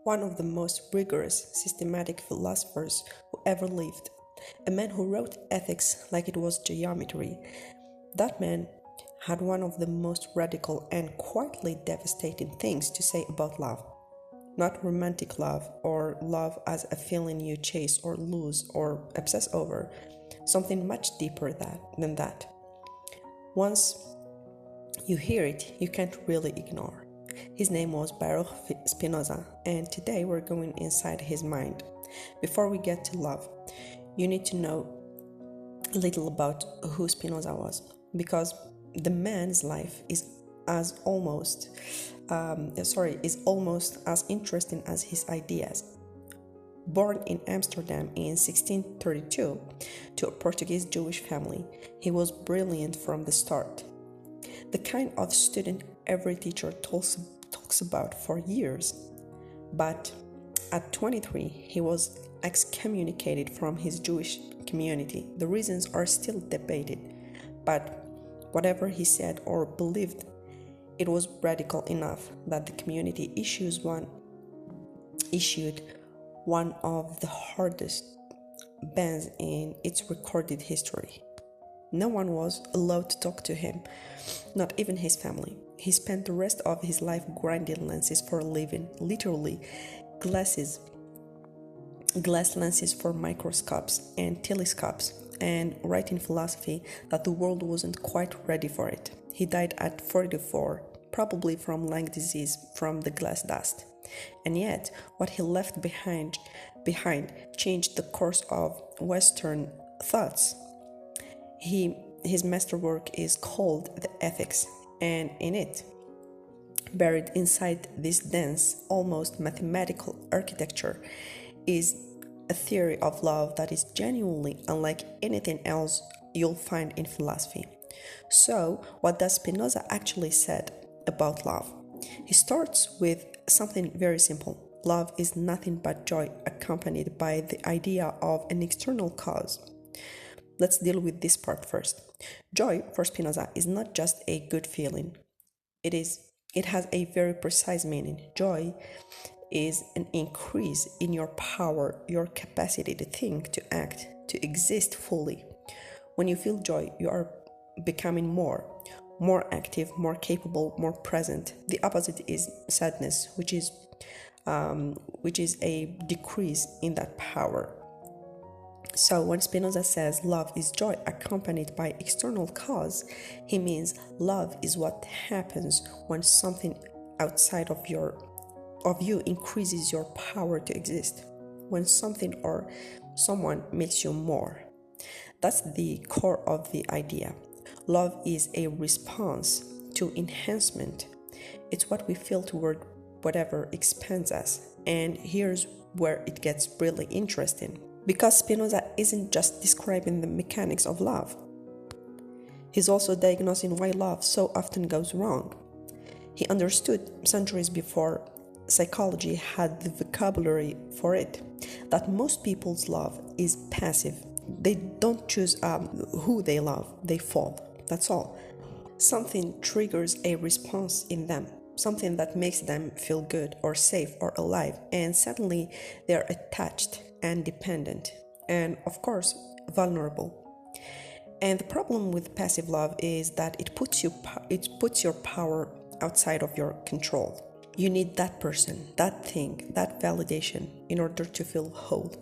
one of the most rigorous, systematic philosophers who ever lived, a man who wrote ethics like it was geometry. That man had one of the most radical and quietly devastating things to say about love. Not romantic love or love as a feeling you chase or lose or obsess over, something much deeper than that. Once you hear it, you can't really ignore. His name was Baruch Spinoza, and today we're going inside his mind. Before we get to love, you need to know a little about who Spinoza was, because the man's life is almost as interesting as his ideas. Born in Amsterdam in 1632 to a Portuguese Jewish family, he was brilliant from the start. The kind of student every teacher talks about for years. But at 23, he was excommunicated from his Jewish community. The reasons are still debated, but whatever he said or believed, it was radical enough that the community issued one of the hardest bans in its recorded history. No one was allowed to talk to him, not even his family. He spent the rest of his life grinding lenses for a living, literally glass lenses for microscopes and telescopes, and writing philosophy that the world wasn't quite ready for it. He died at 44, probably from lung disease from the glass dust. And yet, what he left behind changed the course of Western thoughts. His masterwork is called The Ethics, and in it, buried inside this dense, almost mathematical architecture, is a theory of love that is genuinely unlike anything else you'll find in philosophy. So, what does Spinoza actually said about love? He starts with something very simple. Love is nothing but joy accompanied by the idea of an external cause. Let's deal with this part first. Joy, for Spinoza, is not just a good feeling. It has a very precise meaning. Joy is an increase in your power, your capacity to think, to act, to exist fully. When you feel joy, you are becoming more active, more capable, more present. The opposite is sadness, which is a decrease in that power. So when Spinoza says love is joy accompanied by external cause, he means love is what happens when something outside of you increases your power to exist, when something or someone makes you more. That's the core of the idea. Love is a response to enhancement. It's what we feel toward whatever expands us. And here's where it gets really interesting. Because Spinoza isn't just describing the mechanics of love. He's also diagnosing why love so often goes wrong. He understood centuries before psychology had the vocabulary for it that most people's love is passive. They don't choose who they love, they fall. That's all. Something triggers a response in them, something that makes them feel good or safe or alive, and suddenly they're attached and dependent, and of course, vulnerable. And the problem with passive love is that it puts your power outside of your control. You need that person, that thing, that validation in order to feel whole.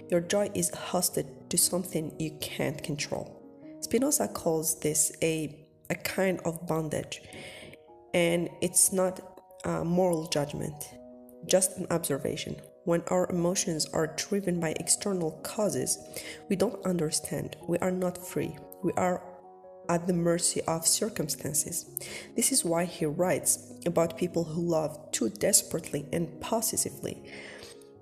Your joy is hosted to something you can't control. Spinoza calls this a kind of bondage, and it's not a moral judgment, just an observation. When our emotions are driven by external causes, we don't understand. We are not free. We are at the mercy of circumstances. This is why he writes about people who love too desperately and possessively.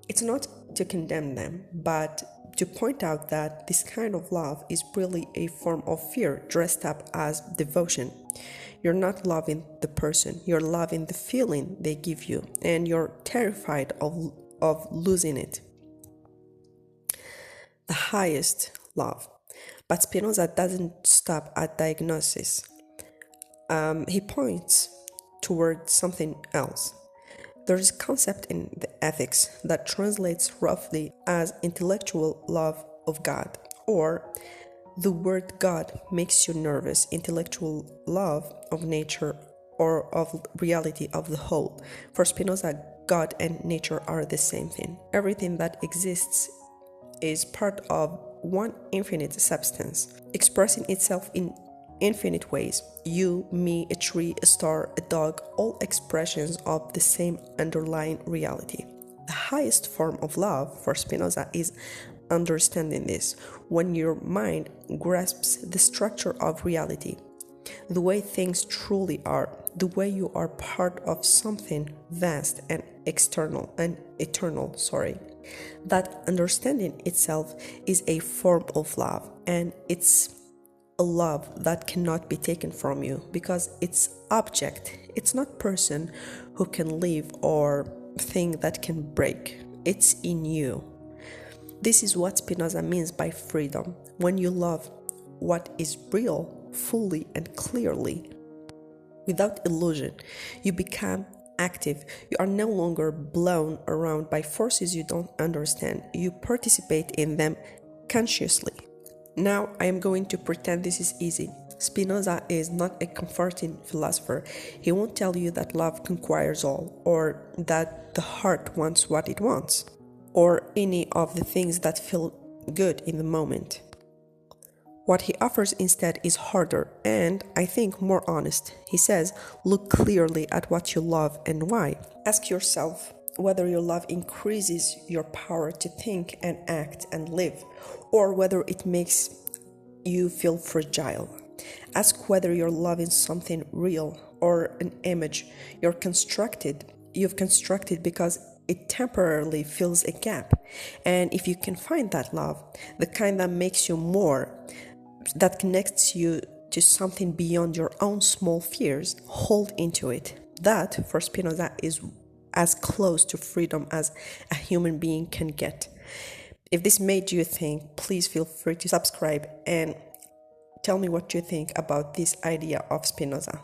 It's not to condemn them, but to point out that this kind of love is really a form of fear dressed up as devotion. You're not loving the person, you're loving the feeling they give you, and you're terrified of losing it. The highest love. But Spinoza doesn't stop at diagnosis. He points toward something else. There is a concept in the ethics that translates roughly as intellectual love of God, or the word God makes you nervous, intellectual love of nature or of reality of the whole. For Spinoza, God and nature are the same thing. Everything that exists is part of one infinite substance, expressing itself in infinite ways. You, me, a tree, a star, a dog, all expressions of the same underlying reality. The highest form of love for Spinoza is understanding this, when your mind grasps the structure of reality, the way things truly are, the way you are part of something vast and eternal. That understanding itself is a form of love, and it's a love that cannot be taken from you because it's object. It's not person who can live or thing that can break. It's in you. This is what Spinoza means by freedom. When you love what is real, fully and clearly, without illusion, you become active. You are no longer blown around by forces you don't understand. You participate in them consciously. Now I am going to pretend this is easy. Spinoza is not a comforting philosopher. He won't tell you that love conquers all, or that the heart wants what it wants, or any of the things that feel good in the moment. What he offers instead is harder and, I think, more honest. He says, look clearly at what you love and why. Ask yourself whether your love increases your power to think and act and live, or whether it makes you feel fragile. Ask whether you're loving something real or an image you've constructed because it temporarily fills a gap. And if you can find that love, the kind that makes you more, that connects you to something beyond your own small fears, hold into it. That, for Spinoza, is as close to freedom as a human being can get. If this made you think, please feel free to subscribe and tell me what you think about this idea of Spinoza.